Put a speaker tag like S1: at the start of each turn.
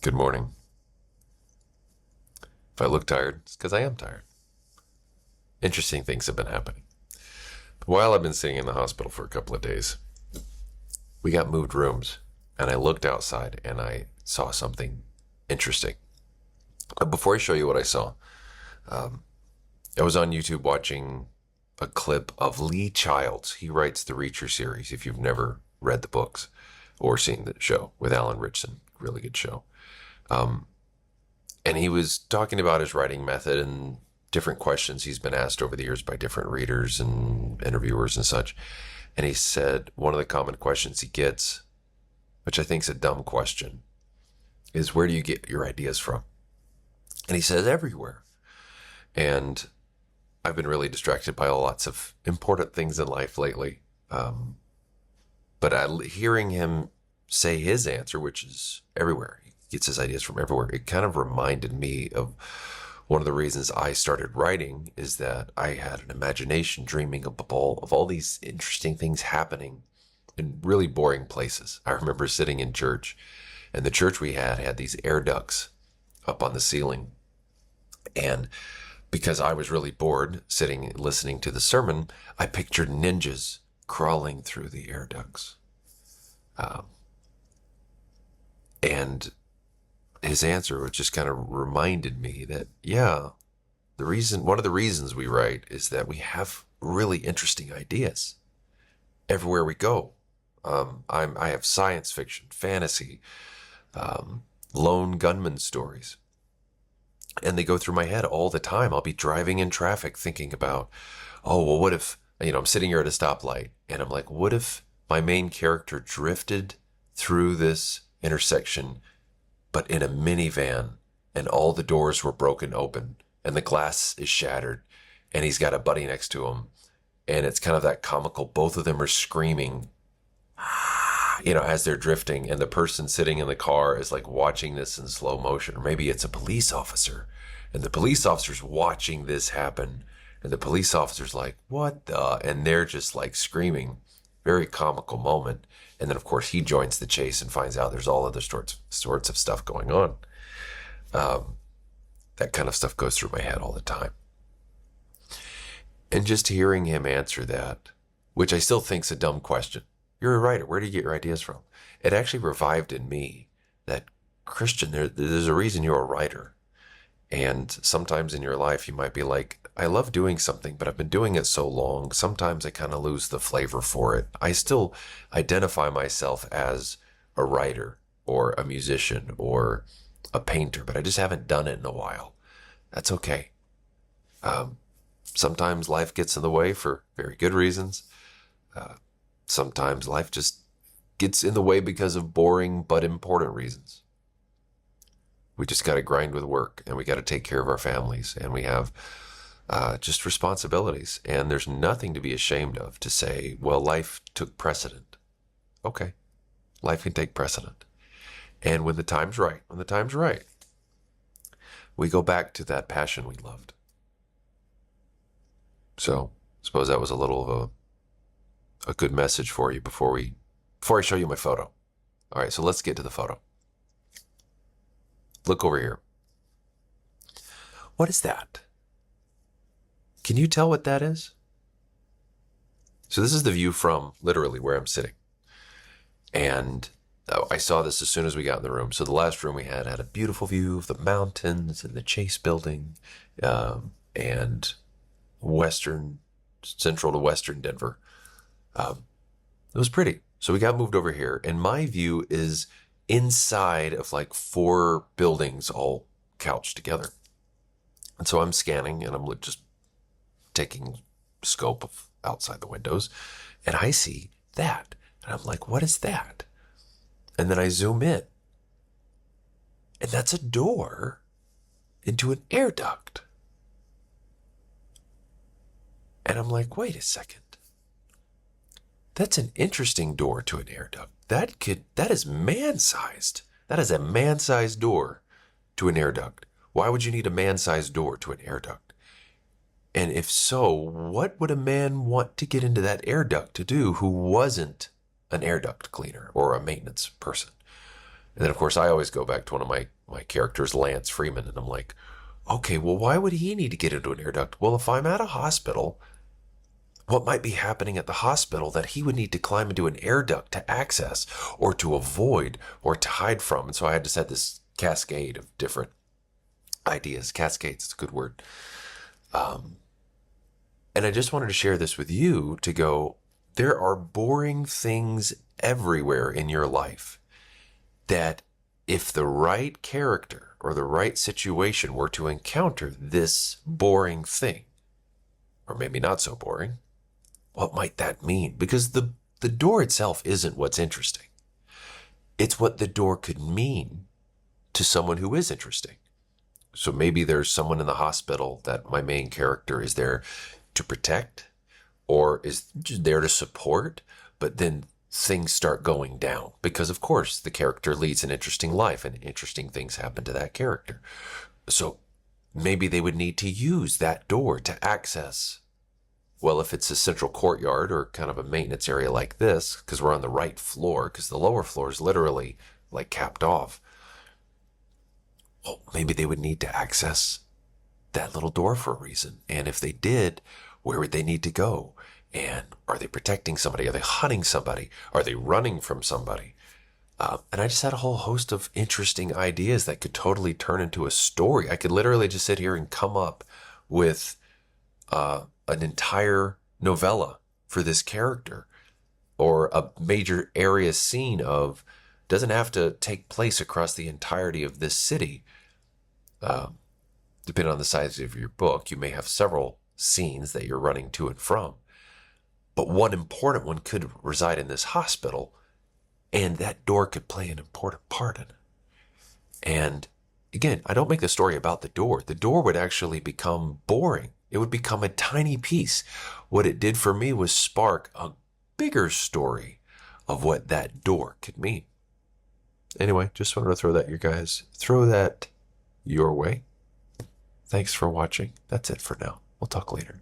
S1: Good morning. If I look tired, it's because I am tired. Interesting things have been happening. While I've been sitting in the hospital for a couple of days, we got moved rooms, and I looked outside and I saw something interesting. But before I show you what I saw, I was on YouTube watching a clip of Lee Childs. He writes the Reacher series, if you've never read the books or seen the show with Alan Ritchson. Really good show. And he was talking about his writing method and different questions he's been asked over the years by different readers and interviewers and such. And he said one of the common questions he gets, which I think is a dumb question, is where do you get your ideas from? And he says everywhere. And I've been really distracted by lots of important things in life lately. But hearing him say his answer, which is everywhere, he gets his ideas from everywhere, it kind of reminded me of one of the reasons I started writing, is that I had an imagination dreaming of all these interesting things happening in really boring places. I remember sitting in church, and the church we had these air ducts up on the ceiling. And because I was really bored sitting listening to the sermon, I pictured ninjas crawling through the air ducts. And his answer just kind of reminded me that, yeah, one of the reasons we write is that we have really interesting ideas everywhere we go. I have science fiction, fantasy, lone gunman stories, and they go through my head all the time. I'll be driving in traffic thinking about, oh, well, what if, I'm sitting here at a stoplight and I'm like, what if my main character drifted through this intersection, but in a minivan, and all the doors were broken open and the glass is shattered and he's got a buddy next to him. And it's kind of that comical, both of them are screaming, as they're drifting, and the person sitting in the car is like watching this in slow motion. Or maybe it's a police officer, and the police officer's watching this happen, and the police officer's like, what the? And they're just like screaming. Very comical moment. And then, of course, he joins the chase and finds out there's all other sorts of stuff going on. That kind of stuff goes through my head all the time. And just hearing him answer that, which I still think's a dumb question. You're a writer. Where do you get your ideas from? It actually revived in me that, Christian, there's a reason you're a writer. And sometimes in your life, you might be like, I love doing something, but I've been doing it so long, sometimes I kind of lose the flavor for it. I still identify myself as a writer or a musician or a painter, but I just haven't done it in a while. That's okay. Sometimes life gets in the way for very good reasons. Sometimes life just gets in the way because of boring but important reasons. We just got to grind with work, and we got to take care of our families, and we have just responsibilities. And there's nothing to be ashamed of to say, well, life took precedent. Okay, life can take precedent. And when the time's right, we go back to that passion we loved. So, suppose that was a little of a good message for you before I show you my photo. All right, so let's get to the photo. Look over here. What is that? Can you tell what that is? So this is the view from literally where I'm sitting. And I saw this as soon as we got in the room. So the last room we had a beautiful view of the mountains and the Chase building, and central to western Denver. It was pretty. So we got moved over here, and my view is inside of like 4 buildings all couched together. And so I'm scanning, and I'm just taking scope of outside the windows, and I see that. And I'm like, what is that? And then I zoom in, and that's a door into an air duct. And I'm like, wait a second. That's an interesting door to an air duct. That is man-sized. That is a man-sized door to an air duct. Why would you need a man-sized door to an air duct? And if so, what would a man want to get into that air duct to do who wasn't an air duct cleaner or a maintenance person? And then, of course, I always go back to one of my characters, Lance Freeman, and I'm like, okay, well, why would he need to get into an air duct? Well, if I'm at a hospital, what might be happening at the hospital that he would need to climb into an air duct to access or to avoid or to hide from? And so I had to set this cascade of different ideas. Cascades, it's a good word. And I just wanted to share this with you to go, there are boring things everywhere in your life that if the right character or the right situation were to encounter this boring thing, or maybe not so boring, what might that mean? Because the door itself isn't what's interesting. It's what the door could mean to someone who is interesting. So maybe there's someone in the hospital that my main character is there to protect or is just there to support, but then things start going down because, of course, the character leads an interesting life and interesting things happen to that character. So maybe they would need to use that door to access, well, if it's a central courtyard or kind of a maintenance area like this, because we're on the right floor, because the lower floor is literally like capped off. Well, maybe they would need to access that little door for a reason. And if they did, where would they need to go? And are they protecting somebody? Are they hunting somebody? Are they running from somebody? And I just had a whole host of interesting ideas that could totally turn into a story. I could literally just sit here and come up with an entire novella for this character, or a major area scene of, doesn't have to take place across the entirety of this city. Depending on the size of your book, you may have several scenes that you're running to and from. But one important one could reside in this hospital, and that door could play an important part in it. And again, I don't make the story about the door. The door would actually become boring. It would become a tiny piece. What it did for me was spark a bigger story of what that door could mean. Anyway, just wanted to throw that your way. Thanks for watching. That's it for now. We'll talk later.